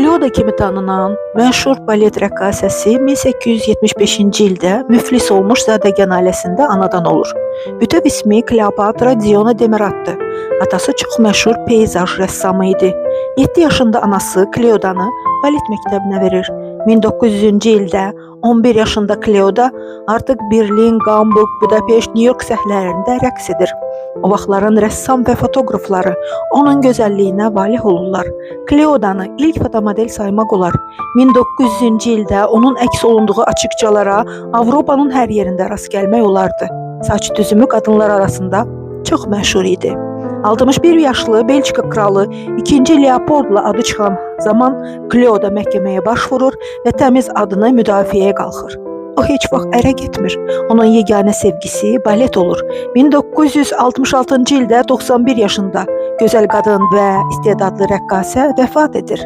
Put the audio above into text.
Kleoda kimi tanınan məşhur balet rəqqasəsi 1875-ci ildə müflis olmuş zadəgan ailəsində anadan olur. Bütöv ismi Kleopatra Diona Demirat'dı. Atası çox məşhur peyzaj rəssamı idi. 7 yaşında anası Kleodanı balet məktəbinə verir. 1900-cü ildə 11 yaşında Kleoda artıq Berlin, Hamburg, Budapeşt, New York səhnələrində rəqs edir. O vaxtların rəssam və fotoqrafları onun gözəlliyinə valeh olurlar. Kleodanı ilk fotomodel saymaq olar. 1900-cü ildə onun əks olunduğu açıqçalara Avropanın hər yerində rast gəlmək olardı. Saç düzümü qadınlar arasında çox məşhur idi. 61 yaşlı Belçika kralı 2. Leopoldla adı çıxan zaman Kleoda məhkəməyə başvurur və təmiz adını müdafiəyə qalxır. O heç vaxt ərə getmir. Onun yeganə sevgisi balet olur. 1966-cı ildə 91 yaşında gözəl qadın və istedadlı rəqqasə vəfat edir.